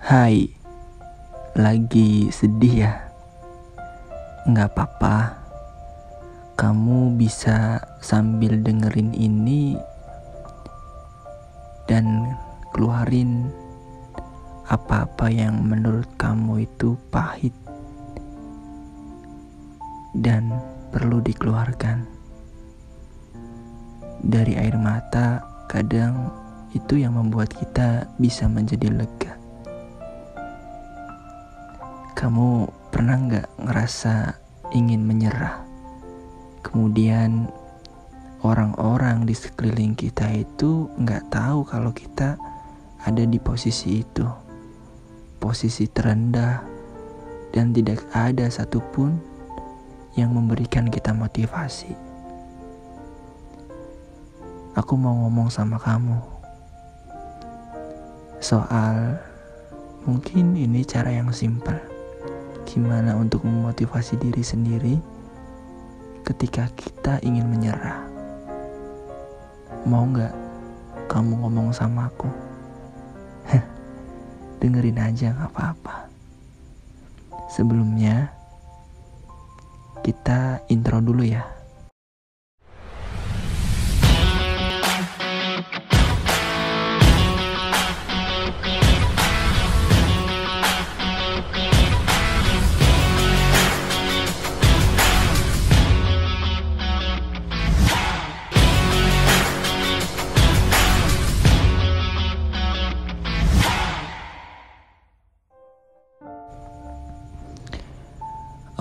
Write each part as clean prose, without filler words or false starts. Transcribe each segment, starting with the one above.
Hai, lagi sedih ya? Nggak apa-apa, kamu bisa sambil dengerin ini dan keluarin apa-apa yang menurut kamu itu pahit dan perlu dikeluarkan. Dari air mata, kadang itu yang membuat kita bisa menjadi lega. Kamu pernah gak ngerasa ingin menyerah? Kemudian orang-orang di sekeliling kita itu gak tahu kalau kita ada di posisi itu, posisi terendah, dan tidak ada satupun yang memberikan kita motivasi. Aku mau ngomong sama kamu soal, mungkin ini cara yang simpel, gimana untuk memotivasi diri sendiri ketika kita ingin menyerah. Mau gak kamu ngomong sama aku? Dengerin aja, gak apa-apa. Sebelumnya kita intro dulu ya.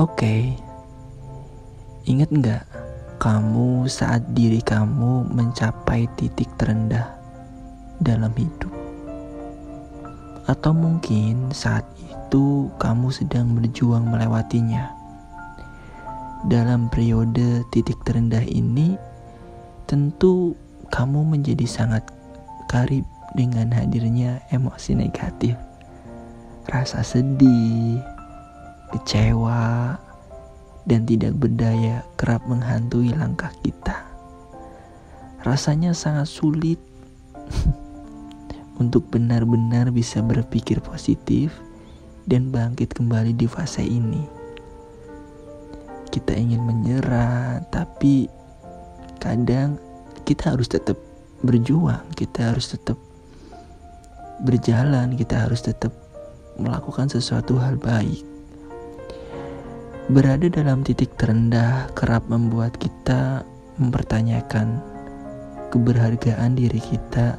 Oke, ingat gak kamu saat diri kamu mencapai titik terendah dalam hidup? Atau mungkin saat itu kamu sedang berjuang melewatinya. Dalam periode titik terendah ini, tentu kamu menjadi sangat karib dengan hadirnya emosi negatif, rasa sedih, kecewa, dan tidak berdaya kerap menghantui langkah kita. Rasanya sangat sulit untuk benar-benar bisa berpikir positif dan bangkit kembali di fase ini. Kita ingin menyerah, tapi kadang kita harus tetap berjuang, kita harus tetap berjalan, kita harus tetap melakukan sesuatu hal baik. Berada dalam titik terendah kerap membuat kita mempertanyakan keberhargaan diri kita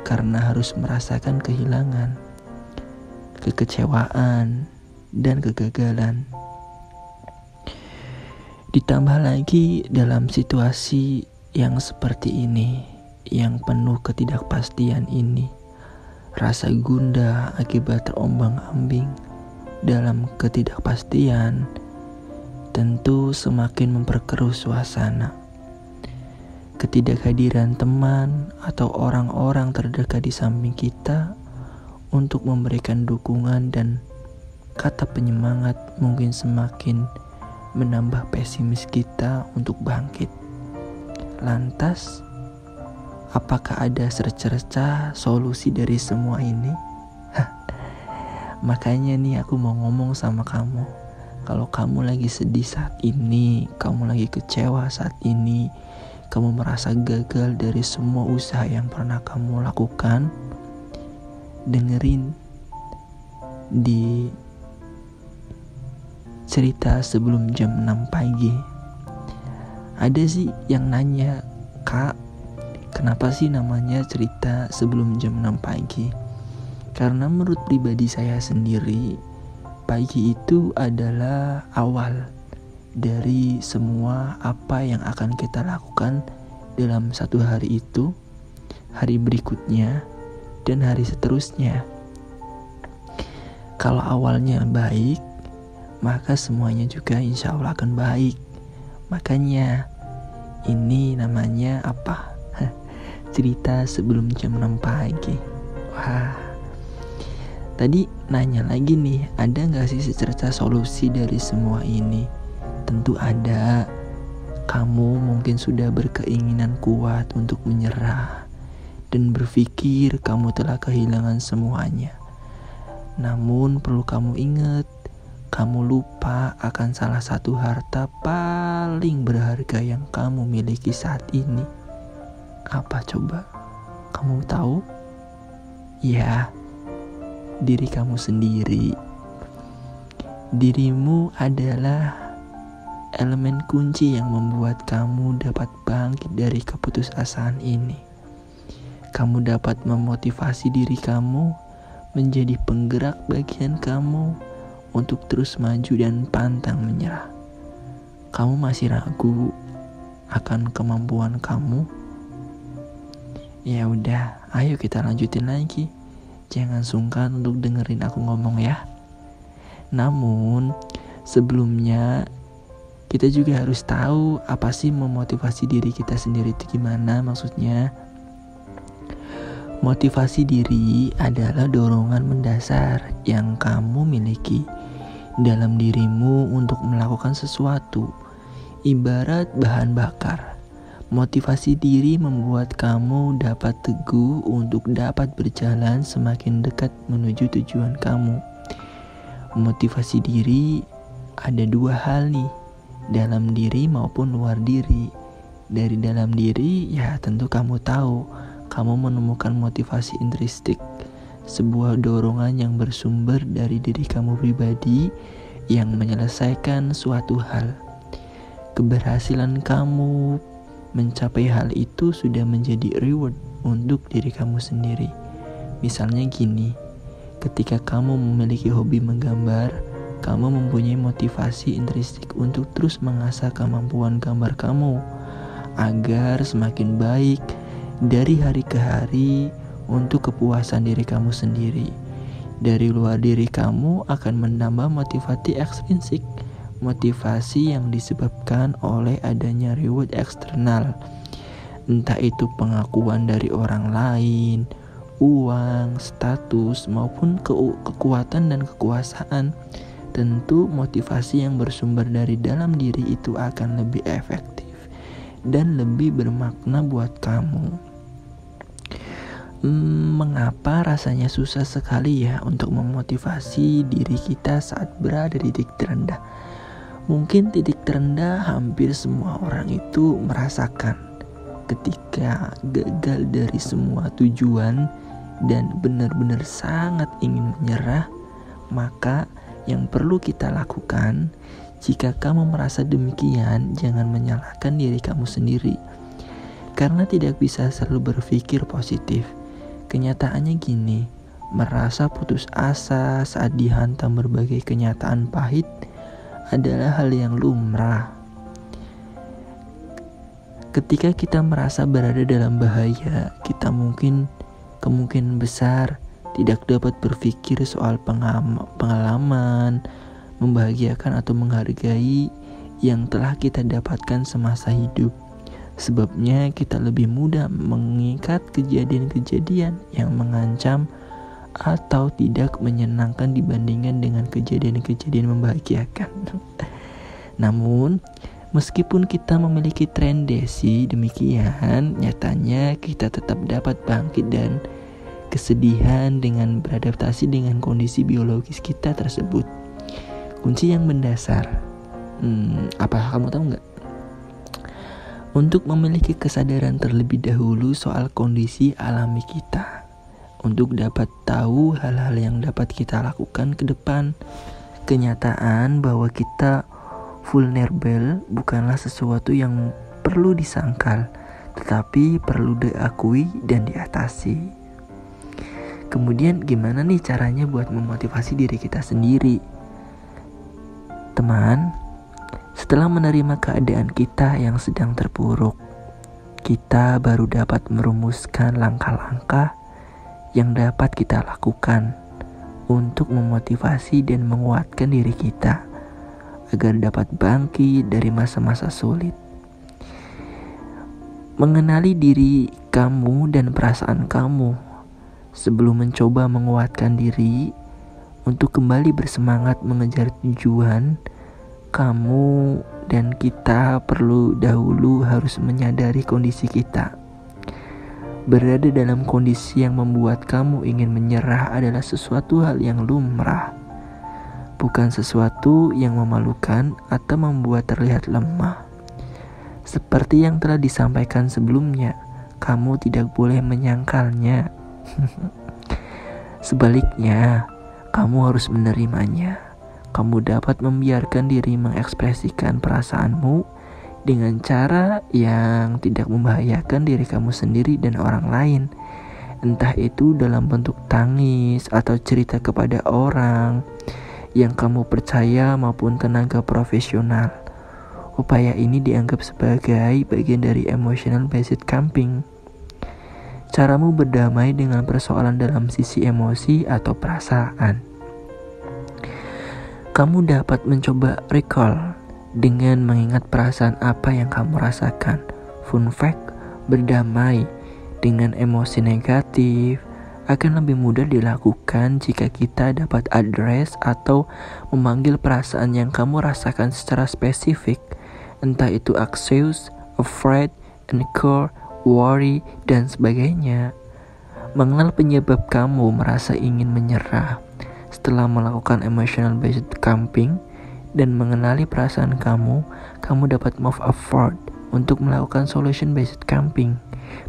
karena harus merasakan kehilangan, kekecewaan, dan kegagalan. Ditambah lagi dalam situasi yang seperti ini, yang penuh ketidakpastian ini, rasa gundah akibat terombang-ambing dalam ketidakpastian tentu semakin memperkeruh suasana. Ketidakhadiran teman atau orang-orang terdekat di samping kita untuk memberikan dukungan dan kata penyemangat mungkin semakin menambah pesimis kita untuk bangkit. Lantas, apakah ada secercah solusi dari semua ini? Makanya nih aku mau ngomong sama kamu. Kalau kamu lagi sedih saat ini, kamu lagi kecewa saat ini, kamu merasa gagal dari semua usaha yang pernah kamu lakukan, dengerin di cerita sebelum jam 6 pagi. Ada sih yang nanya, "Kak, kenapa sih namanya cerita sebelum jam 6 pagi?" Karena menurut pribadi saya sendiri, pagi itu adalah awal dari semua apa yang akan kita lakukan dalam satu hari itu, hari berikutnya, dan hari seterusnya. Kalau awalnya baik, maka semuanya juga insya Allah akan baik. Makanya ini namanya apa? Cerita sebelum jam 6 pagi. Wah, tadi nanya lagi nih, ada gak sih secerca solusi dari semua ini? Tentu ada. Kamu mungkin sudah berkeinginan kuat untuk menyerah dan berpikir kamu telah kehilangan semuanya. Namun perlu kamu ingat, kamu lupa akan salah satu harta paling berharga yang kamu miliki saat ini. Apa coba? Kamu tahu? Ya, diri kamu sendiri. Dirimu adalah elemen kunci yang membuat kamu dapat bangkit dari keputusasaan ini. Kamu dapat memotivasi diri kamu menjadi penggerak bagian kamu untuk terus maju dan pantang menyerah. Kamu masih ragu akan kemampuan kamu? Ya udah, ayo kita lanjutin lagi. Jangan sungkan untuk dengerin aku ngomong ya. Namun, sebelumnya kita juga harus tahu apa sih memotivasi diri kita sendiri itu gimana maksudnya. Motivasi diri adalah dorongan mendasar yang kamu miliki dalam dirimu untuk melakukan sesuatu. Ibarat bahan bakar, motivasi diri membuat kamu dapat teguh untuk dapat berjalan semakin dekat menuju tujuan kamu. Motivasi diri ada dua hal nih, dalam diri maupun luar diri. Dari dalam diri ya tentu kamu tahu, kamu menemukan motivasi intrinsik, sebuah dorongan yang bersumber dari diri kamu pribadi yang menyelesaikan suatu hal. Keberhasilan kamu mencapai hal itu sudah menjadi reward untuk diri kamu sendiri. Misalnya gini, ketika kamu memiliki hobi menggambar, kamu mempunyai motivasi intrinsik untuk terus mengasah kemampuan gambar kamu agar semakin baik dari hari ke hari untuk kepuasan diri kamu sendiri. Dari luar diri kamu akan menambah motivasi ekstrinsik, motivasi yang disebabkan oleh adanya reward eksternal. Entah itu pengakuan dari orang lain, uang, status, maupun kekuatan dan kekuasaan. Tentu motivasi yang bersumber dari dalam diri itu akan lebih efektif dan lebih bermakna buat kamu. Mengapa rasanya susah sekali ya untuk memotivasi diri kita saat berada di titik terendah? Mungkin titik terendah hampir semua orang itu merasakan ketika gagal dari semua tujuan dan benar-benar sangat ingin menyerah. Maka yang perlu kita lakukan, jika kamu merasa demikian, jangan menyalahkan diri kamu sendiri, karena tidak bisa selalu berpikir positif. Kenyataannya gini, merasa putus asa saat dihantam berbagai kenyataan pahit adalah hal yang lumrah. Ketika kita merasa berada dalam bahaya, kita kemungkinan besar tidak dapat berpikir soal pengalaman, membahagiakan atau menghargai yang telah kita dapatkan semasa hidup. Sebabnya kita lebih mudah mengikat kejadian-kejadian yang mengancam atau tidak menyenangkan dibandingkan dengan kejadian-kejadian membahagiakan. Namun, meskipun kita memiliki tren desi demikian, nyatanya kita tetap dapat bangkit dan kesedihan dengan beradaptasi dengan kondisi biologis kita tersebut. Kunci yang mendasar, apa kamu tahu nggak? Untuk memiliki kesadaran terlebih dahulu soal kondisi alami kita, untuk dapat tahu hal-hal yang dapat kita lakukan ke depan. Kenyataan bahwa kita vulnerable bukanlah sesuatu yang perlu disangkal, tetapi perlu diakui dan diatasi. Kemudian gimana nih caranya buat memotivasi diri kita sendiri? Teman, setelah menerima keadaan kita yang sedang terpuruk, kita baru dapat merumuskan langkah-langkah yang dapat kita lakukan untuk memotivasi dan menguatkan diri kita agar dapat bangkit dari masa-masa sulit. Mengenali diri kamu dan perasaan kamu sebelum mencoba menguatkan diri untuk kembali bersemangat mengejar tujuan. Kamu dan kita perlu dahulu harus menyadari kondisi kita. Berada dalam kondisi yang membuat kamu ingin menyerah adalah sesuatu hal yang lumrah, bukan sesuatu yang memalukan atau membuat terlihat lemah. Seperti yang telah disampaikan sebelumnya, kamu tidak boleh menyangkalnya. Sebaliknya, kamu harus menerimanya. Kamu dapat membiarkan diri mengekspresikan perasaanmu dengan cara yang tidak membahayakan diri kamu sendiri dan orang lain. Entah itu dalam bentuk tangis atau cerita kepada orang yang kamu percaya maupun tenaga profesional. Upaya ini dianggap sebagai bagian dari emotional based coping. Caramu berdamai dengan persoalan dalam sisi emosi atau perasaan. Kamu dapat mencoba recall dengan mengingat perasaan apa yang kamu rasakan. Fun fact, berdamai dengan emosi negatif akan lebih mudah dilakukan jika kita dapat address atau memanggil perasaan yang kamu rasakan secara spesifik, entah itu anxious, afraid, insecure, worry, dan sebagainya. Mengenal penyebab kamu merasa ingin menyerah setelah melakukan emotional based coping dan mengenali perasaan kamu dapat move forward untuk melakukan solution based coping.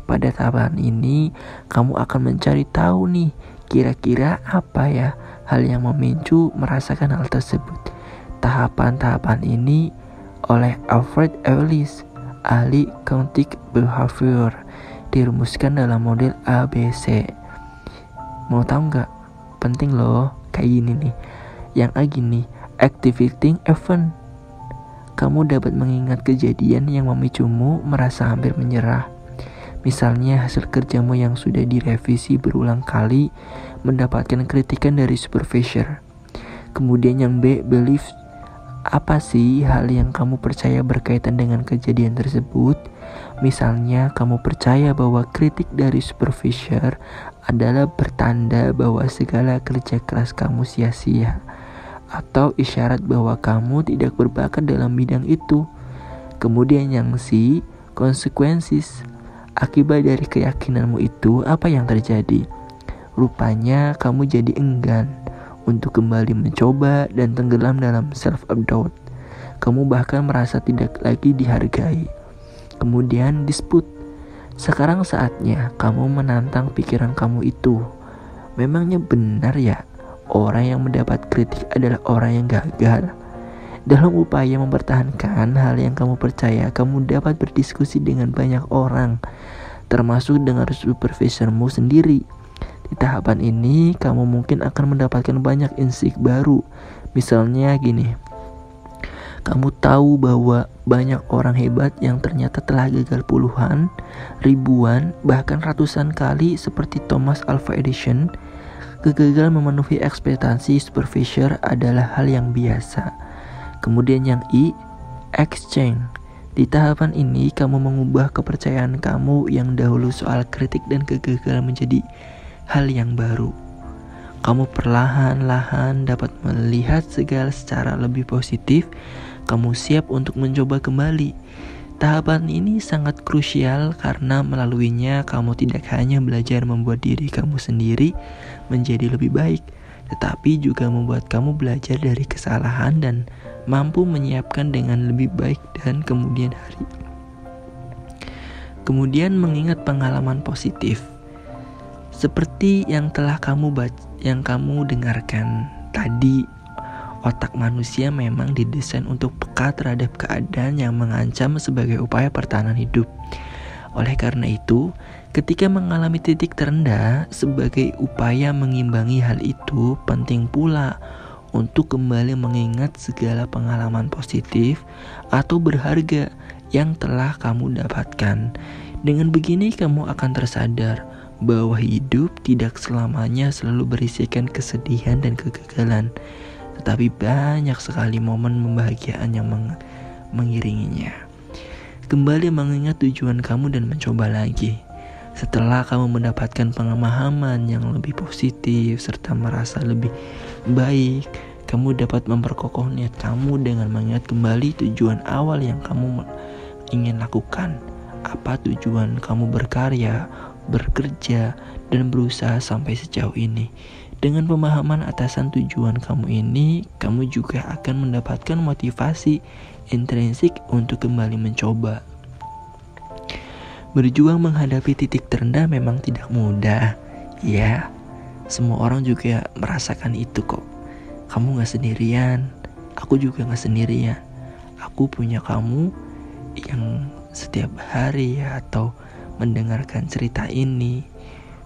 Pada tahapan ini, kamu akan mencari tahu nih, kira-kira apa ya hal yang memicu merasakan hal tersebut. Tahapan-tahapan ini oleh Alfred Ellis, ahli cognitive behavior, dirumuskan dalam model ABC. Mau tahu nggak? Penting loh, kayak gini nih. Yang A gini, activating event. Kamu dapat mengingat kejadian yang memicumu merasa hampir menyerah. Misalnya hasil kerjamu yang sudah direvisi berulang kali mendapatkan kritikan dari supervisor. Kemudian yang B, belief. Apa sih hal yang kamu percaya berkaitan dengan kejadian tersebut? Misalnya kamu percaya bahwa kritik dari supervisor adalah pertanda bahwa segala kerja keras kamu sia-sia, atau isyarat bahwa kamu tidak berbakat dalam bidang itu. Kemudian yang C, consequences. Akibat dari keyakinanmu itu, apa yang terjadi? Rupanya kamu jadi enggan untuk kembali mencoba dan tenggelam dalam self-doubt. Kamu bahkan merasa tidak lagi dihargai. Kemudian dispute. Sekarang saatnya kamu menantang pikiran kamu itu. Memangnya benar ya, orang yang mendapat kritik adalah orang yang gagal? Dalam upaya mempertahankan hal yang kamu percaya, kamu dapat berdiskusi dengan banyak orang, termasuk dengan supervisormu sendiri. Di tahapan ini, kamu mungkin akan mendapatkan banyak insight baru. Misalnya gini, kamu tahu bahwa banyak orang hebat yang ternyata telah gagal puluhan, ribuan, bahkan ratusan kali seperti Thomas Alva Edison. Kegagalan memenuhi ekspektasi supervisor adalah hal yang biasa. Kemudian yang I, exchange. Di tahapan ini, kamu mengubah kepercayaan kamu yang dahulu soal kritik dan kegagalan menjadi hal yang baru. Kamu perlahan-lahan dapat melihat segala secara lebih positif. Kamu siap untuk mencoba kembali. Tahapan ini sangat krusial karena melaluinya kamu tidak hanya belajar membuat diri kamu sendiri menjadi lebih baik, tetapi juga membuat kamu belajar dari kesalahan dan mampu menyiapkan dengan lebih baik dan kemudian hari. Kemudian mengingat pengalaman positif. Seperti yang telah kamu dengarkan tadi, otak manusia memang didesain untuk peka terhadap keadaan yang mengancam sebagai upaya pertahanan hidup. Oleh karena itu, ketika mengalami titik terendah sebagai upaya mengimbangi hal itu, penting pula untuk kembali mengingat segala pengalaman positif atau berharga yang telah kamu dapatkan. Dengan begini kamu akan tersadar bahwa hidup tidak selamanya selalu berisikan kesedihan dan kegagalan, tetapi banyak sekali momen membahagiaan yang mengiringinya. Kembali mengingat tujuan kamu dan mencoba lagi. Setelah kamu mendapatkan pemahaman yang lebih positif serta merasa lebih baik, kamu dapat memperkokoh niat kamu dengan mengingat kembali tujuan awal yang kamu ingin lakukan. Apa tujuan kamu berkarya? bekerja, dan berusaha sampai sejauh ini. Dengan pemahaman atasan tujuan kamu ini, kamu juga akan mendapatkan motivasi intrinsik untuk kembali mencoba. Berjuang menghadapi titik terendah memang tidak mudah. Ya, semua orang juga merasakan itu kok. Kamu gak sendirian, aku juga gak sendirian. Aku punya kamu yang setiap hari atau mendengarkan cerita ini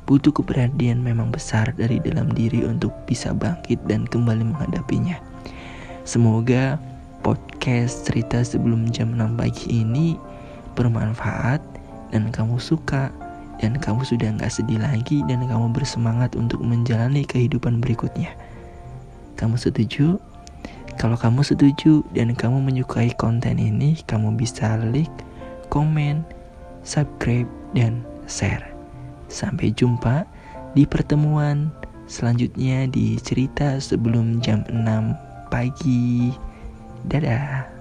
butuh keberanian memang besar dari dalam diri untuk bisa bangkit dan kembali menghadapinya. Semoga podcast cerita sebelum jam 6 pagi ini bermanfaat dan kamu suka, dan kamu sudah gak sedih lagi, dan kamu bersemangat untuk menjalani kehidupan berikutnya. Kamu setuju? Kalau kamu setuju dan kamu menyukai konten ini, kamu bisa like, komen, subscribe, dan share. Sampai jumpa di pertemuan selanjutnya di cerita sebelum jam 6 pagi. Dadah.